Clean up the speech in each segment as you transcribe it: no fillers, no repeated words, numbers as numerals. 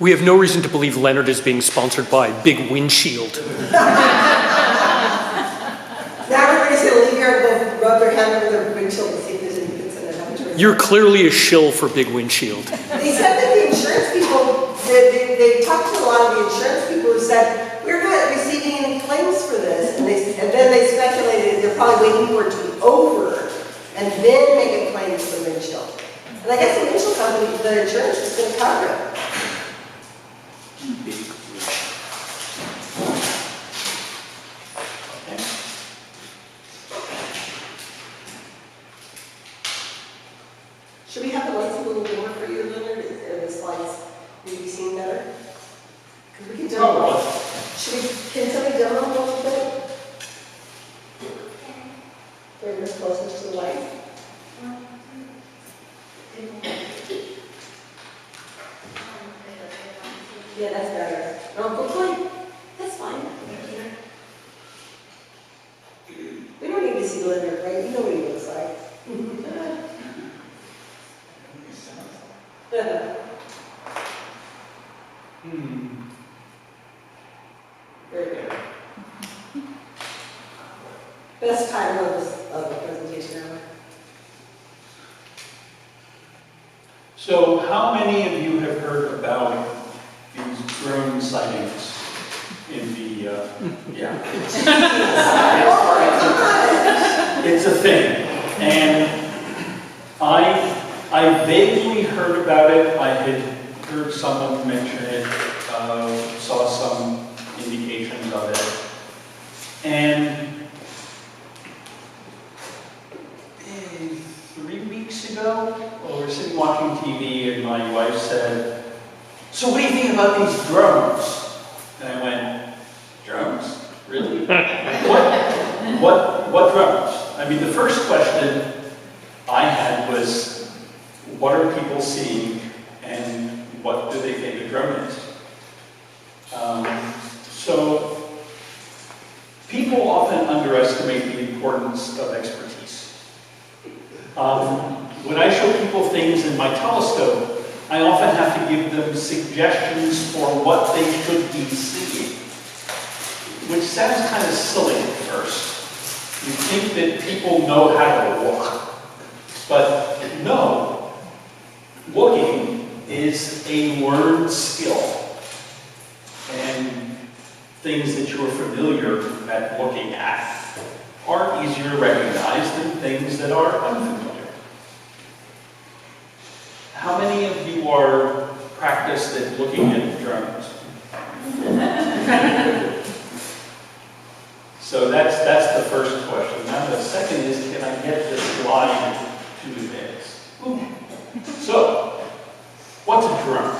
We have no reason to believe Leonard is being sponsored by Big Windshield. Now everybody's going to leave here and go rub their hand over their windshield to see if there's any bits in it. You're clearly a shill for Big Windshield. They said that the insurance people, they talked to a lot of the insurance people who said, we're not receiving any claims for this. And then they speculated they're probably waiting for it to be over and then make a claim for the windshield. And I guess the windshield company, the insurance is going to cover it. Should we have the lights a little dimmer for you, Leonard? Are the slides maybe seen better? Because we can dim them. Can somebody dim them a little bit? Bring this closer to the light. Yeah, that's better. No, hopefully, that's fine. We don't need to see Leonard, right? You know what he looks like. Very good. Best time of the presentation ever. So, how many of you have heard about these drone sightings in the, it's a thing. And I vaguely heard about it. I had heard someone mention it, saw some indications of it. And 3 weeks ago, we were sitting watching TV and my wife said, "So what do you think about these drones?" And I went, "Drones? Really? What drones?" I mean, the first question I had was, what are people seeing and what do they think a drone is? So people often underestimate the importance of expertise. When I show people things in my telescope, I often have to give them suggestions for what they should be seeing, which sounds kind of silly at first. You think that people know how to look, but no, looking is a learned skill, and things that you're familiar at looking at are easier to recognize than things that are unfamiliar. How many of you are practiced at looking at drones? So that's the first question. Now the second is, can I get this slide to advance? So, what's a drone?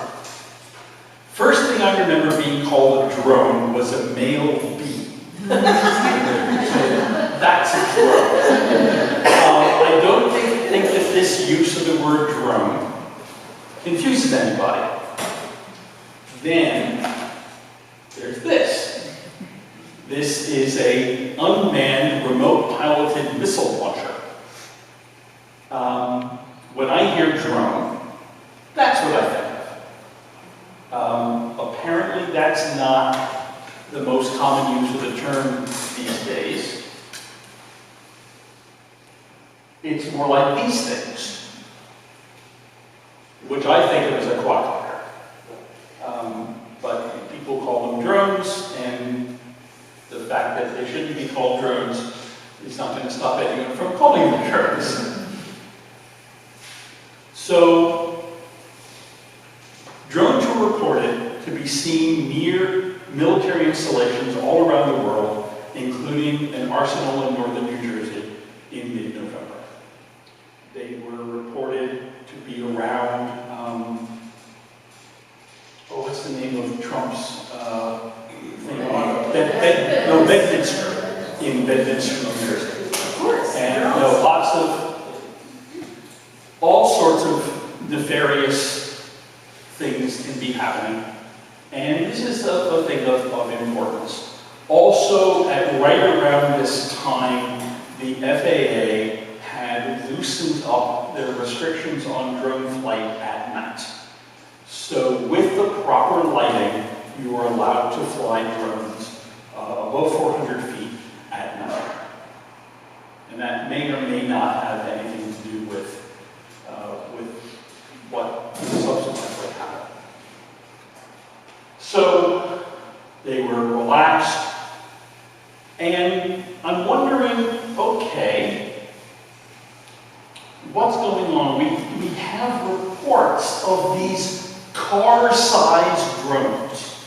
First thing I remember being called a drone was a male bee. That's a drone. I don't think that this use of the word drone confuses anybody. Then there's this. This is an unmanned, remote-piloted missile launcher. When I hear drone, that's what I think of. Apparently, that's not the most common use of the term these days. It's more like these things, which I think of as a quadcopter. But people call them drones, and the fact that they shouldn't be called drones is not going to stop anyone from calling them drones. So, drones were reported to be seen near military installations all around the world, including an arsenal in northern New Jersey in mid-November. They were reported to be around, what's the name of Trump's thing? Bedminster, in Bedminster, New Jersey. Of course. And lots of, all sorts of nefarious things can be happening. And this is a thing of importance. Also, right around this time, the FAA had loosened up their restrictions on drone flight at night. So with the proper lighting, you are allowed to fly drones above 400 feet at night. And that may or may not have anything to do with what subsequently happened. So they were relaxed, and I'm wondering, okay, what's going on? We have reports of these car-sized drones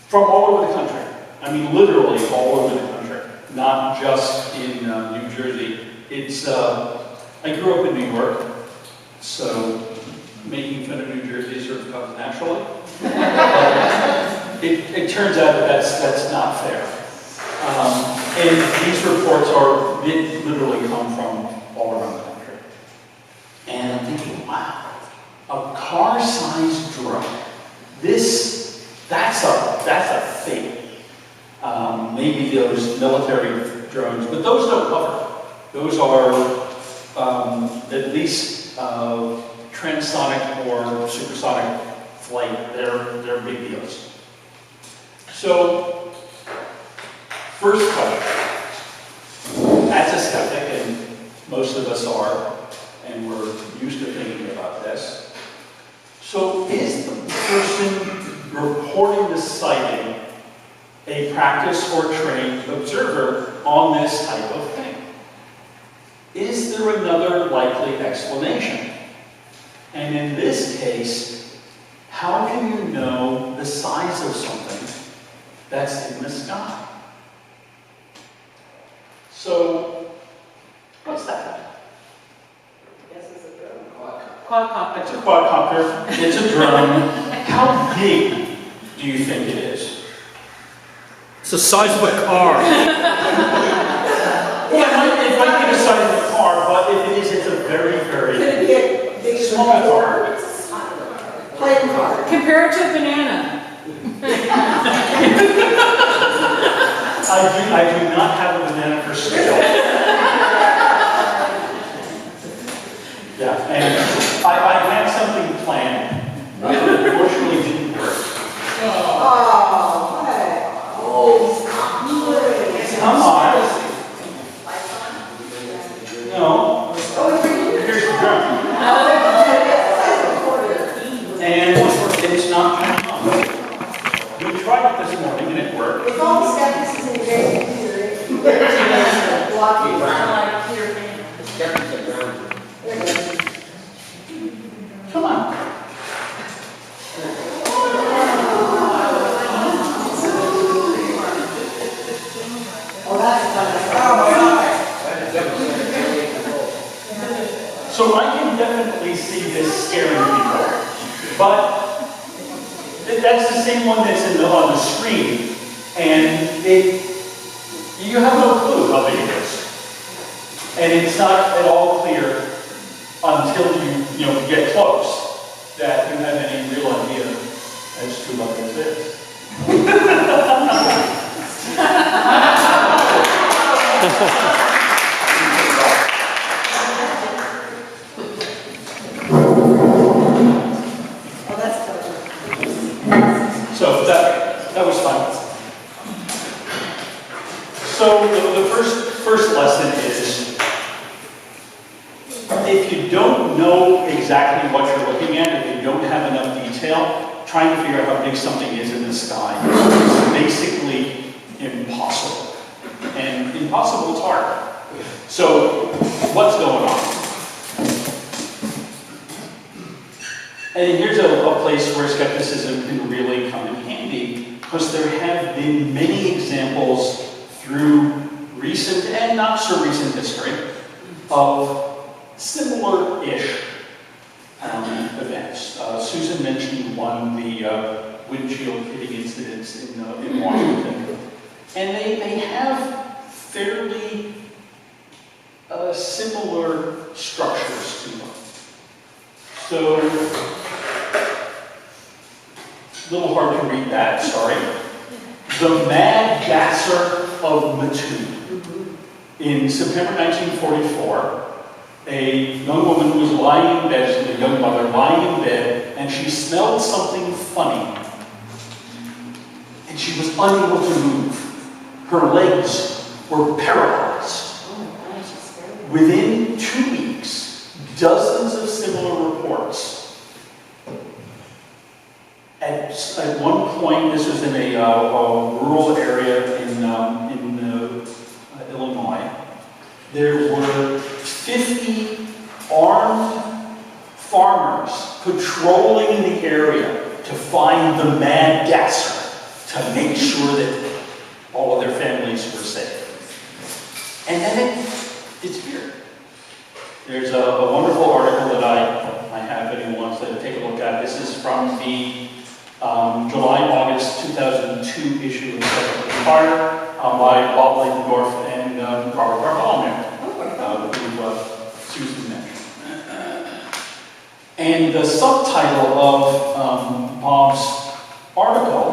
from all over the country. I mean, literally all over the country, not just in New Jersey. It's, I grew up in New York, so making fun of New Jersey sort of comes naturally. It turns out that that's not fair. And these reports literally come from all around the country. And I'm thinking, wow, a car-sized drone. That's a thing. Maybe those military drones, but those don't cover. Those are at least transonic or supersonic flight. They're big deals. So, first question. As a skeptic, and most of us are, and we're used to thinking about this. So, is the person reporting the sighting a practiced or trained observer on this type of thing? Is there another likely explanation? And in this case, how can you know the size of something that's in the sky? So, what's that? Yes, it's a drone. Quadcopter. It's a quadcopter. It's a drone. How big do you think it is? It's the size of a car. Well, it might be the size of a car, but if it is, it's a very, very Could it be a big small car. Plain car. Compare it to a banana. I do not have a banana for scale. Yeah, and I had something planned, but unfortunately didn't work. Oh, hey. Oh, Come on. No. oh, Here's the drum. And it's not coming on. We tried it this morning and it worked. with all the skepticism in your computer, blocking. Come on. Oh, that's fun. So I can definitely see this scaring people, but that's the same one that's on the screen, and you have no clue how big it is, and it's not at all clear until you get close that you have any real idea as to what this is. Oh, that's fun. So that was fun. So the first lesson is, if you don't know exactly what you're looking at, if you don't have enough detail, trying to figure out how big something is in the sky is basically impossible. And impossible is hard. So what's going on? And here's a place where skepticism can really come in handy, because there have been many examples through recent and not so recent history of similar-ish events. Susan mentioned one, the windshield hitting incidents in Washington. And they have fairly similar structures to them. So, a little hard to read that, sorry. The Mad Gasser of Mattoon. In September 1944, A young woman was lying in bed, a young mother lying in bed, and she smelled something funny. And she was unable to move. Her legs were paralyzed. Within 2 weeks, dozens of similar reports. At one point, this was in a rural area in Illinois, there were 50 armed farmers patrolling the area to find the mad gasser to make sure that all of their families were safe. And then it's here. There's a wonderful article that I have if anyone wants to take a look at. This is from the July-August 2002 issue of the Empire by Bob Leitendorf and Robert Bartholomew, who Susan mentioned. And the subtitle of Bob's article,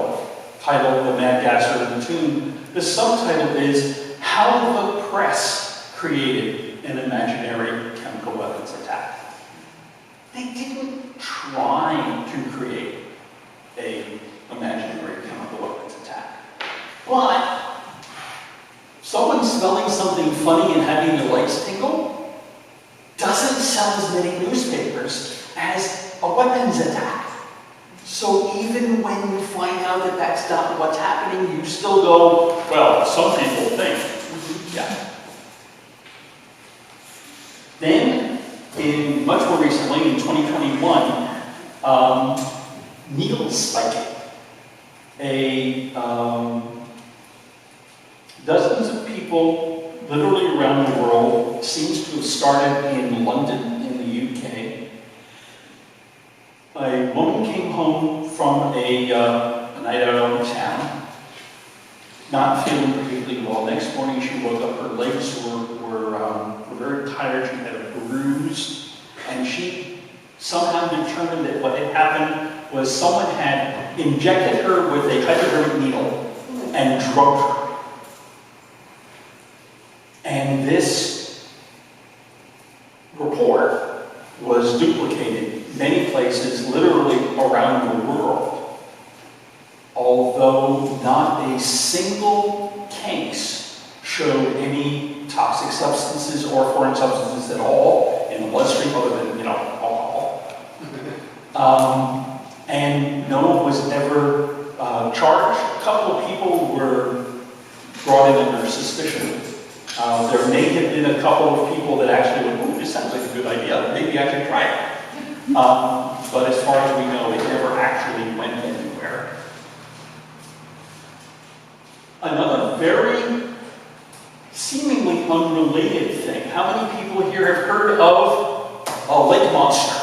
titled The Mad Gasser of the Tomb, the subtitle is How the Press Created an Imaginary Chemical Weapons Attack. They didn't try to create an imaginary chemical weapons attack. But someone smelling something funny and having their legs tingle doesn't sell as many newspapers as a weapons attack. So even when you find out that that's not what's happening, you still go, well, some people think. Yeah. Then, much more recently, in 2021, needle spiking. Dozens of people, literally around the world, seems to have started in London, in the UK. A woman came home from a night out on the town, not feeling particularly well. Next morning, she woke up, her legs were very tired, she had a bruise, and she somehow determined that what had happened was someone had injected her with a hypodermic needle and drugged her. And this report was duplicated many places, literally around the world. Although not a single case showed any toxic substances or foreign substances at all in the bloodstream other than, alcohol. And no one was ever charged. A couple of people were brought in under suspicion. There may have been a couple of people that actually went, "Ooh, this sounds like a good idea. Maybe I should try it." But as far as we know, it never actually went anywhere. Another very seemingly unrelated thing. How many people here have heard of a lake monster?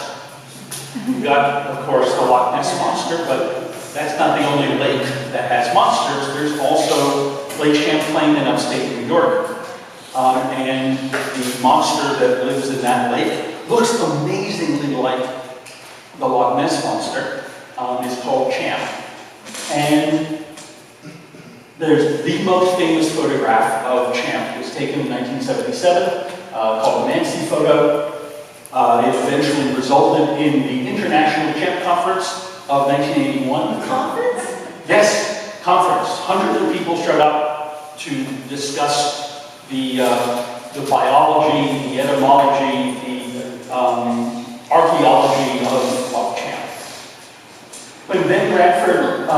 We've got, of course, the Loch Ness Monster, but that's not the only lake that has monsters. There's also Lake Champlain in upstate New York. And the monster that lives in that lake looks amazingly like the Loch Ness Monster. It's called Champ. And there's the most famous photograph of Champ. It was taken in 1977, called the Nancy photo. It eventually resulted in the International Champ Conference of 1981. Conference? Yes, conference. Hundreds of people showed up to discuss the biology, the etymology, the archaeology of Champ. When Ben Bradford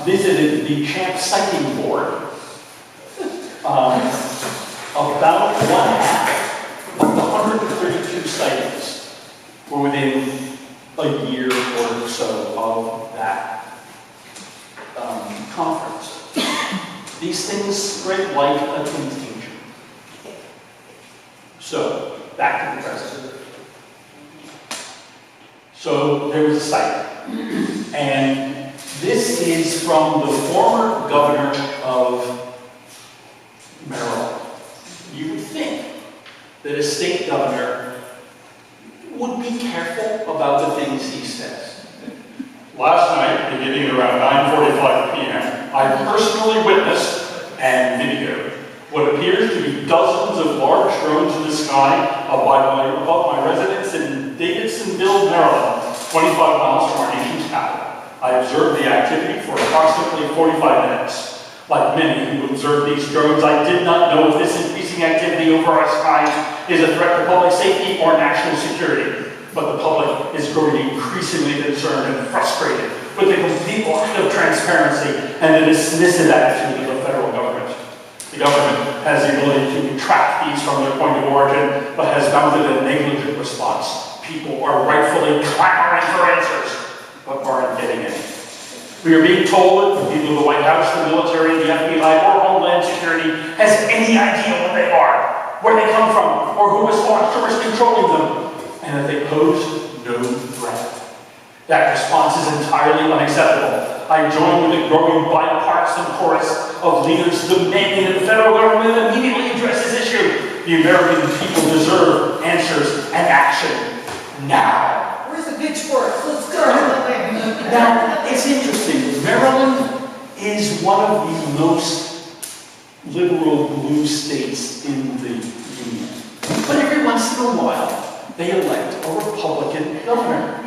visited the Champ Sighting Board, about one half of the 132 sightings were within a year or so of that conference. These things spread like a contagion. So, back to the present. So, there was a sighting. And this is from the former governor of Maryland. You would think that a state governor would be careful about the things he says. Last night, beginning around 9:45 p.m., I personally witnessed and videoed what appears to be dozens of large drones in the sky above my residence in Davidsonville, Maryland, 25 miles from our nation's capital. I observed the activity for approximately 45 minutes. Like many who observed these drones, I did not know if this increasing activity over our skies is a threat to public safety or national security. But the public is growing increasingly concerned and frustrated with the complete lack of transparency and the dismissive attitude of the federal government. The government has the ability to track these from their point of origin, but has mounted a negligent response. People are rightfully clamoring for answers, but aren't getting any. We are being told that either the White House, the military, the FBI, or Homeland Security has any idea what they are, where they come from, or who is launched or is controlling them, and that they pose no threat. That response is entirely unacceptable. I join with the growing bipartisan chorus of leaders demanding that the federal government immediately address this issue. The American people deserve answers and action now. Where's the pitchforks? Let's go. Now, it's interesting. Maryland is one of the most liberal blue states in the union. But every once in a while, they elect a Republican governor.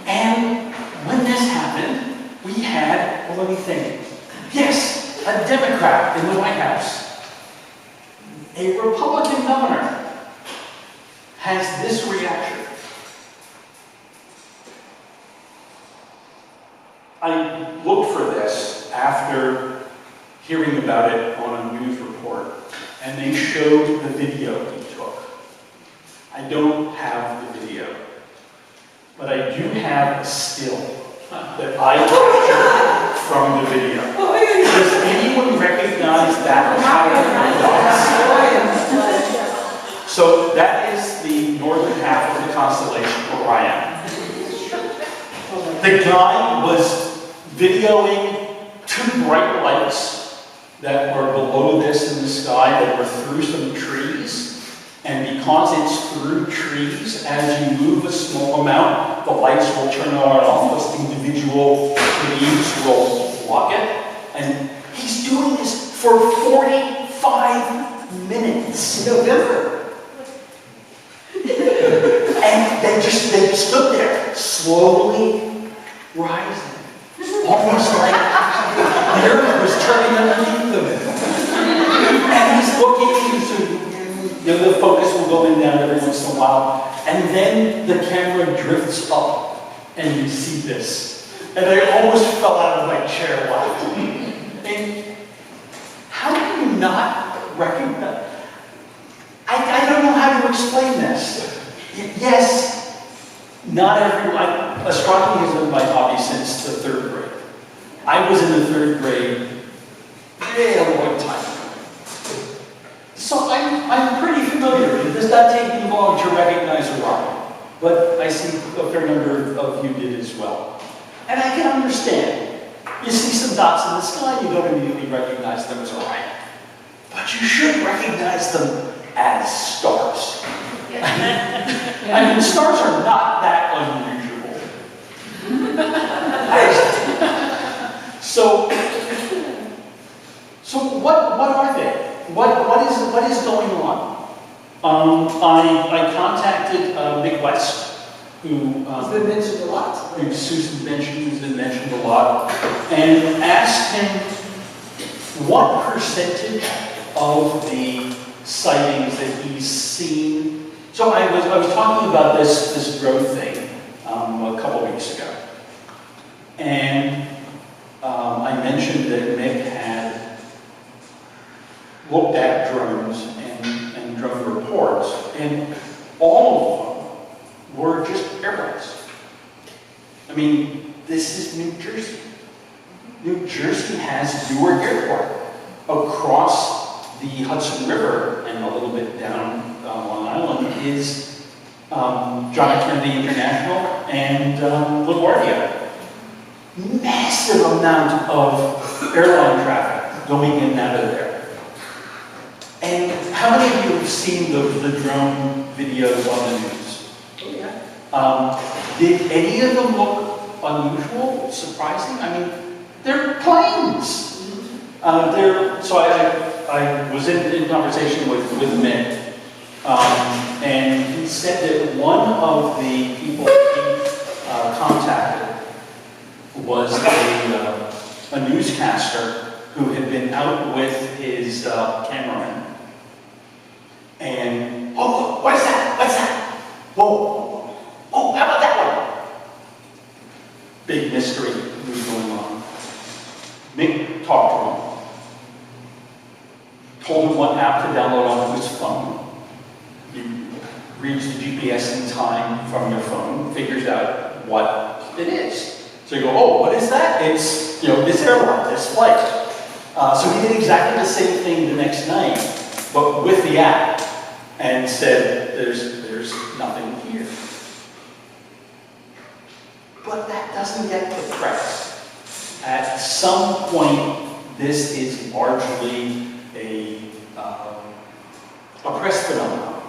And when this happened, we had, well, let me think. Yes, a Democrat in the White House. A Republican governor has this reaction. I looked for this after hearing about it on a news report, and they showed the video he took. I don't have the video, but I do have a still that I captured from the video. Does anyone recognize that child? So that is the northern half of the constellation where I am. The guy was videoing two bright lights that were below this in the sky that were through some trees. And because it's through trees, as you move a small amount, the lights will turn on and off as individual leaves will block it. And he's doing this for 45 minutes. November. And they stood there, slowly rising. Almost like the earth was turning underneath them. And he's looking, the focus will go in down every once in a while. And then the camera drifts up, and you see this. And I almost fell out of my chair laughing. And how do you not recognize? I don't know how to explain this. Yes, not everyone. Astronomy has been my hobby since the 3rd grade. I was in the 3rd grade a long time ago. So I'm pretty familiar. It does not take me long to recognize Orion. But I see a fair number of you did as well. And I can understand. You see some dots in the sky, you don't immediately recognize them as Orion. But you should recognize them as stars. I mean, stars are not that unusual. So what are they? What is going on? I contacted Big West, who It's been mentioned a lot. who Susan mentioned, who's been mentioned a lot, and asked him what percentage of the sightings that he's seen. So I was talking about this drone thing a couple weeks ago, and I mentioned that Mick had looked at drones and drone reports, and all of them were just airplanes. I mean, this is New Jersey. New Jersey has Newark Airport across the Hudson River, and a little bit down Long Island is John F. Kennedy International and LaGuardia. Massive amount of airline traffic going in and out of there. And how many of you have seen the drone videos on the news? Oh, yeah. Did any of them look unusual, surprising? I mean, they're planes. So I I was in conversation with Mick, and he said that one of the people he contacted was a newscaster who had been out with his cameraman. And, oh, what is that? What's that? Whoa. Oh, how about that one? Big mystery was going on. Mick talked to him. Told him what app to download onto his phone. He reads the GPS in time from your phone, figures out what it is. So you go, oh, what is that? It's, this airline, this flight. So he did exactly the same thing the next night, but with the app, and said, there's nothing here. But that doesn't get the press. At some point, this is largely a press phenomenon.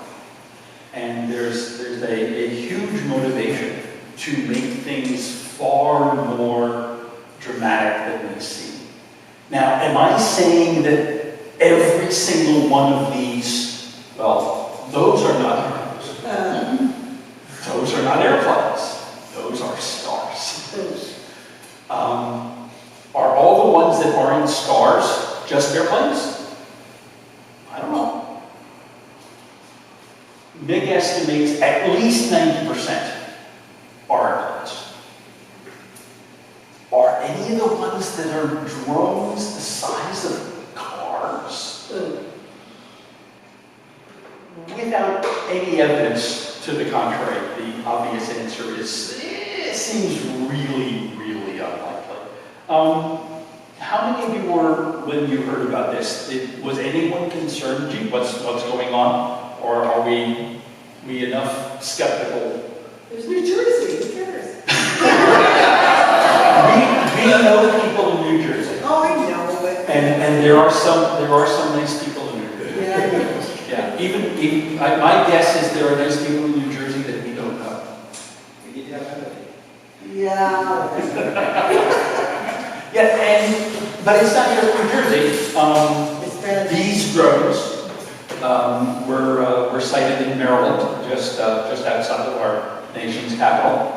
And there's a huge motivation to make things far more dramatic than we see. Now, am I saying that every single one of these, well, those are not heroes. Those are not airplanes. Those are stars. Are all the ones that are in stars just airplanes? I don't know. Mick estimates at least 90% are airplanes. Are any of the ones that are drones the size of cars? Without any evidence to the contrary, the obvious answer is, it seems really, really unlikely. How many of you were, when you heard about this, was anyone concerned, gee, what's going on? Or are we enough skeptical? There's New Jersey, who cares? We know the people in New Jersey. Oh, I know, but. And there are some nice people in New Jersey. Yeah, I know. Yeah, even my guess is there are nice people in New Jersey that we don't know. We need to have empathy. Yeah. Yeah, but it's not just New Jersey. It's bad. These drones were sighted in Maryland, just outside of our nation's capital.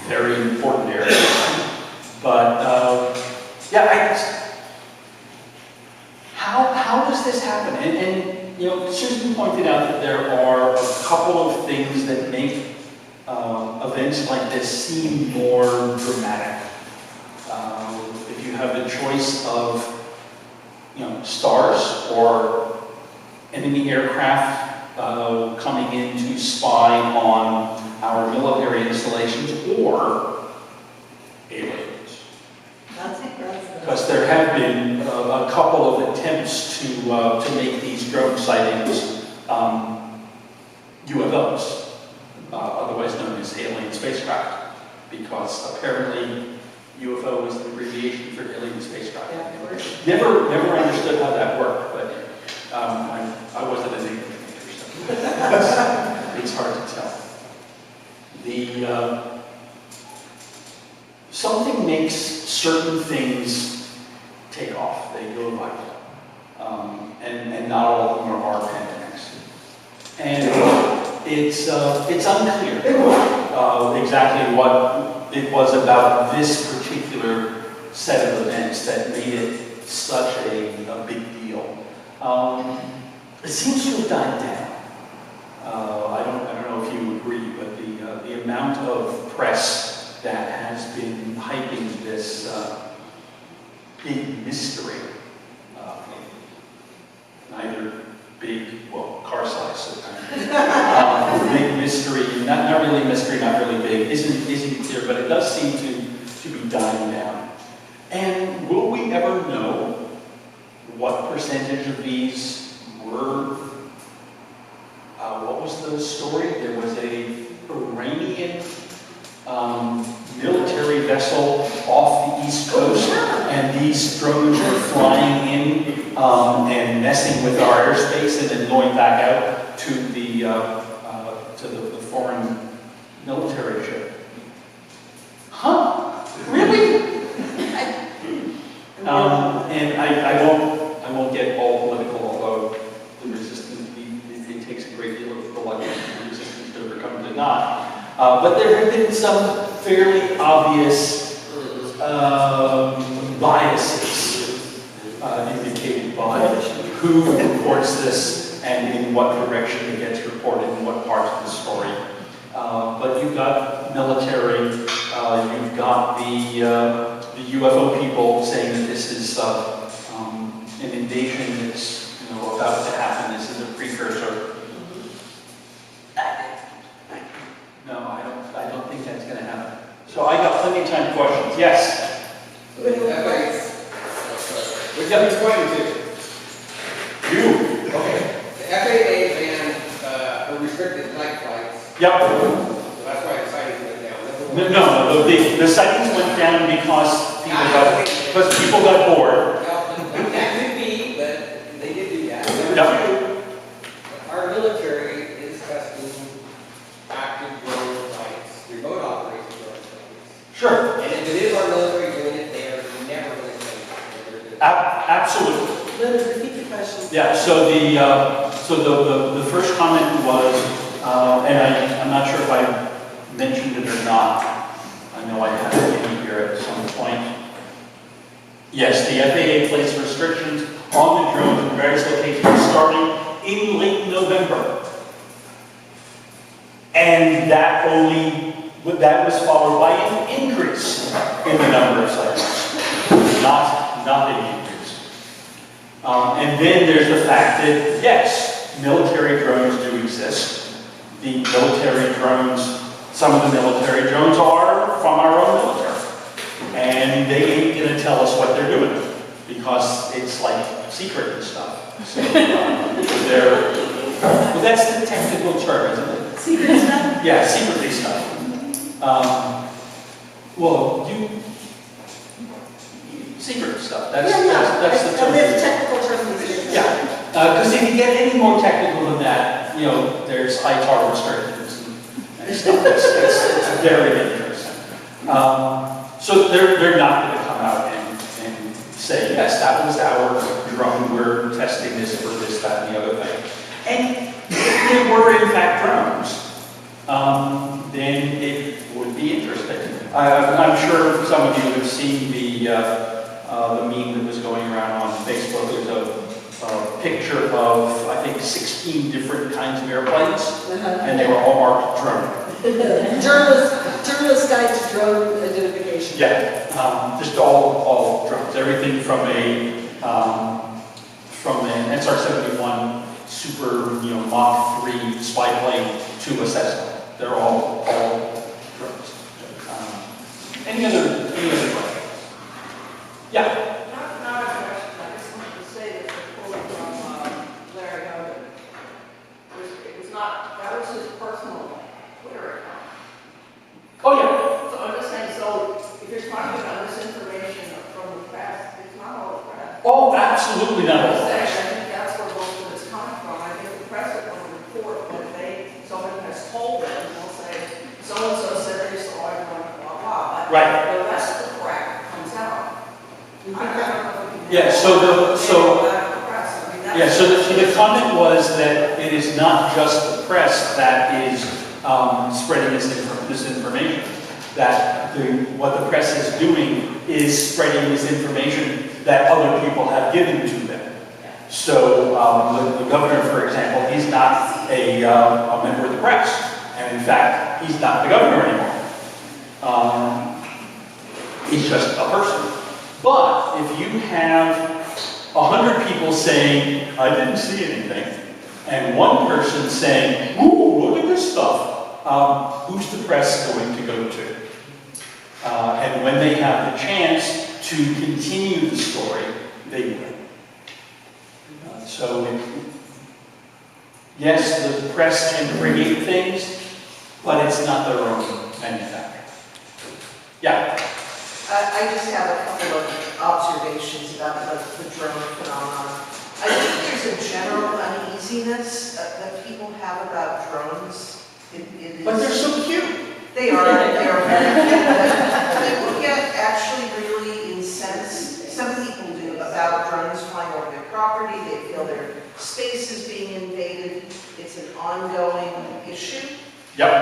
Very important area. But how does this happen? And Susan pointed out that there are a couple of things that make events like this seem more dramatic. If you have the choice of stars or enemy aircraft coming in to spy on our military installations, or aliens. Because there have been a couple of attempts to make these drone sightings UFOs, otherwise known as alien spacecraft, because apparently UFO is the abbreviation for alien spacecraft. Yeah, of course. Never understood how that worked, but I wasn't an English major, so it's hard to tell. Something makes certain things take off, they go viral, and not all of them are pandemics. And it's unclear exactly what it was about this particular set of events that made it such a big deal. It seems to have died down. I don't know if you agree, but the amount of press that has been hyping this big mystery, neither big, well, car size, big mystery, not really mystery, not really big, isn't clear, but it does seem to be dying down. And will we ever know what percentage of these were? What was the story? There was a Iranian military vessel off the East Coast, and these drones were flying in and messing with our airspace, and then going back out to the foreign military ship. Huh? Really? And I won't get all political, although the resistance, it takes a great deal of reluctance and resistance to overcome it, not. But there have been some fairly obvious biases indicated by who reports this and in what direction it gets reported and what parts of the story. But you've got military, you've got the UFO people saying that this is an invasion that's about to happen. This is a precursor. No, I don't think that's going to happen. So I got plenty of time for questions. Yes. Which are you pointing to? You. Okay. The FAA banned restricted night flights. Yep. So that's why the sightings went down. No, the sightings went down because people got bored. Well, that could be, but they did do that. Number Yep. two, our military is testing active drone flights, remote operation drone flights. Sure. And if it is our military doing it, they are never going to say it. Absolutely. Leonard, repeat the question. Yeah. So the first comment was, and I'm not sure if I mentioned it or not. I know I had it in here at some point. Yes, the FAA placed restrictions on the drones in various locations starting in late November. And that was followed by an increase in the number of sightings, not an increase. And then there's the fact that, yes, military drones do exist. The military drones, some of the military drones are from our own military. And they ain't going to tell us what they're doing because it's like secret and stuff. So, well, that's the technical term, isn't it? Secret stuff? Yeah, secretly stuff. Well, secret stuff. That's the term. There's technical terms. Yeah, because if you get any more technical than that, there's ITAR restrictions and stuff. It's very interesting. So they're not going to come out and say, yes, that was our drone. We're testing this for this, that, and the other thing. And if there were in fact drones, then it would be interesting. I'm sure some of you have seen the meme that was going around on Facebook. There's a picture of, I think, 16 different kinds of airplanes, and they were all marked drone. Journalist guide to drone identification. Yeah, just all drones. Everything from an SR-71 Super, Mach 3 spy plane to a Cessna. They're all drones. Any other questions? Yeah. Not a question, I just wanted to say that the quote from Leonard, it was not, that was his personal Twitter account. Oh, yeah. So I'm just saying, so if you're talking about this information from the press, it's not all the press. Oh, absolutely not. I think that's where most of it's coming from. I think the press are going to report when someone has told them, and they'll say, so-and-so said this, so I want blah, blah. But Right. the rest of the crap comes out. Yeah, so the comment was that it is not just the press that is spreading this information. That what the press is doing is spreading this information that other people have given to them. So the governor, for example, he's not a member of the press, and in fact, he's not the governor anymore. He's just a person. But if you have 100 people saying, I didn't see anything, and one person saying, ooh, look at this stuff, who's the press going to go to? And when they have the chance to continue the story, they will. Yes, the press can create things, but it's not their own manufacturing. Yeah? I just have a couple of observations about the drone phenomenon. I think there's a general uneasiness that people have about drones. But they're so cute. They are very cute. People get actually really incensed, some people do, about drones flying over their property. ongoing issue. Yep.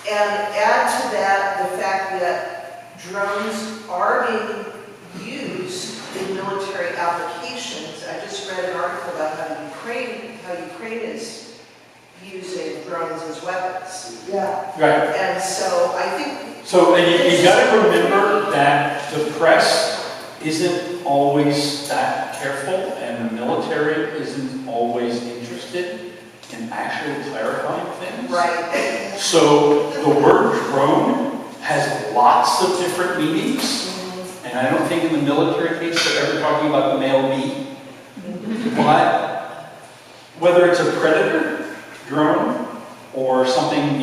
And add to that the fact that drones are being used in military applications. I just read an article about how Ukraine is using drones as weapons. Yeah. Right. And so I think, So, and you gotta remember that the press isn't always that careful, and the military isn't always interested in actually clarifying things. right, So the word drone has lots of different meanings, and I don't think in the military case they're ever talking about the male bee. But whether it's a predator drone or something,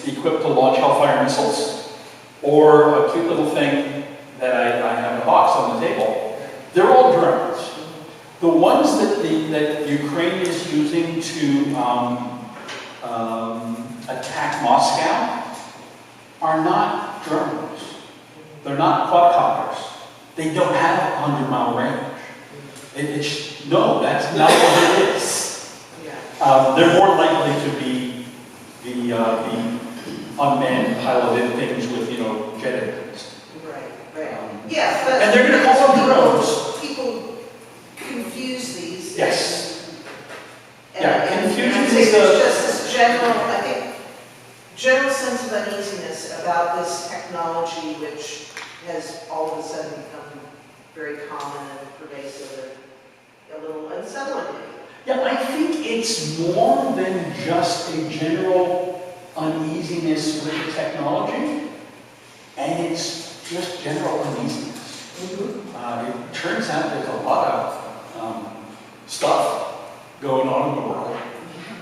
equipped to launch Hellfire missiles, or a cute little thing that I have in a box on the table, they're all drones. The ones that Ukraine is using to attack Moscow are not drones. They're not quadcopters. They don't have a 100-mile range. No, that's not what it is. yeah. They're more likely to be the unmanned piloted things with, jet engines. Right. Yeah, but. And they're gonna call them drones. People confuse these. Yes. And- Yeah, and confusion I is think the- there's just this general sense of uneasiness about this technology, which has all of a sudden become very common and pervasive and a little unsettling. Yeah, I think it's more than just a general uneasiness with the technology, and it's just general uneasiness. It turns out there's a lot of stuff going on in the world,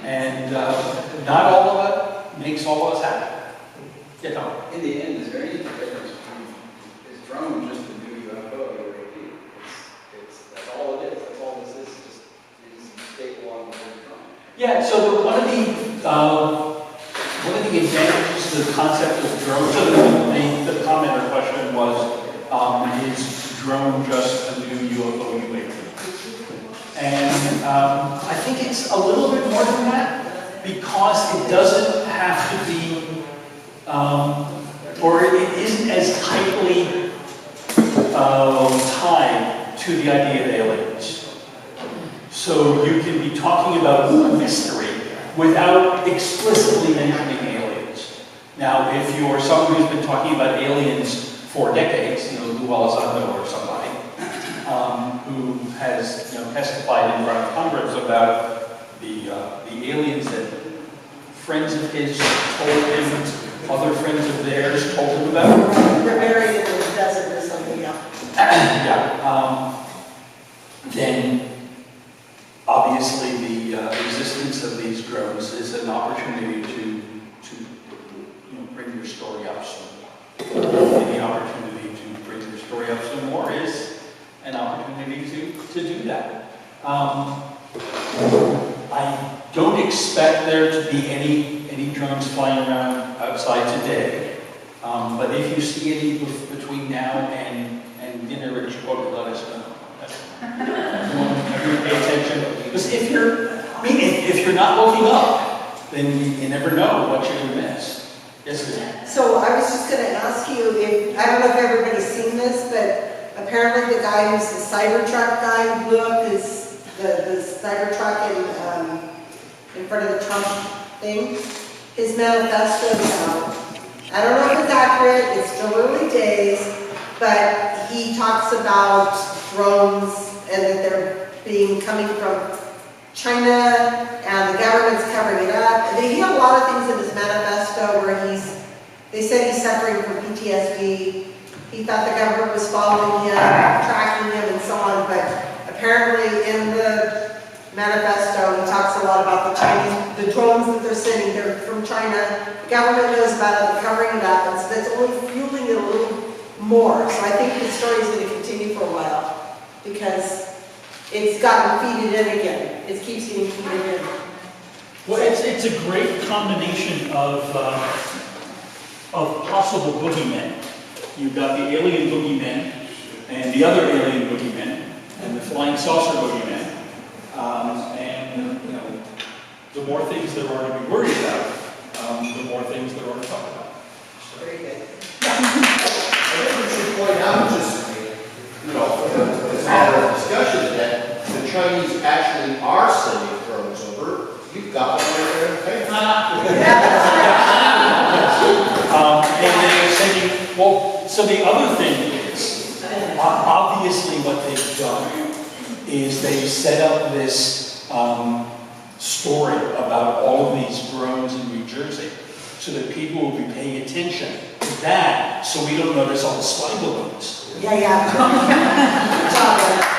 and not all of it makes all of us happy. Yeah, Tom? In the end, is there any difference between, is drone just a new UFO or UAP? That's all it is, that's all this is state law and drone. Yeah, so one of the advantages to the concept of drone, so the commenter question was, is drone just a new UFO UAP? And I think it's a little bit more than that, because it doesn't have to be, or it isn't as tightly tied to the idea of aliens. So you can be talking about mystery without explicitly mentioning aliens. Now, if you're someone who's been talking about aliens for decades, Lou Elizondo or somebody, who has testified in front of Congress about the aliens that friends of his told him, other friends of theirs told him about. They're buried in the desert or something, yeah. Yeah. Then obviously the existence of these drones is an opportunity to bring your story up some more. And the opportunity to bring your story up some more is an opportunity to do that. I don't expect there to be any drones flying around outside today. But if you see any between now and dinner at Chicago, let us know. Everyone pay attention. Because if you're not looking up, then you never know what you're going to miss. Yes, ma'am. So I was just going to ask you if, I don't know if everybody's seen this, but apparently the guy who's the Cybertruck guy who blew up the Cybertruck in front of the Trump thing, his manifesto is out. I don't know if it's accurate, it's still early days, but he talks about drones and that they're coming from China and the government's covering it up. And he had a lot of things in his manifesto where they said he's suffering from PTSD. He thought the government was following him, tracking him and so on, but apparently in the manifesto he talks a lot about the Chinese, the drones that they're sending, they're from China. The government knows about it, they're covering it up, and so that's only fueling it a little more. So I think the story is going to continue for a while because it's gotten feeded in again. It keeps getting feeded in. Well, it's a great combination of possible boogeymen. You've got the alien boogeymen and the other alien boogeymen and the flying saucer boogeymen. And the more things there are to be worried about, the more things there are to talk about. Very good. I think we should point out, just, as a matter of discussion, that the Chinese actually are sending drones over. You've got one right there in the paper. And they're sending, well, so the other thing is, obviously what they've done is they've set up this story about all of these drones in New Jersey so that people will be paying attention to that so we don't notice all the spy balloons. Yeah. Good job, Leonard.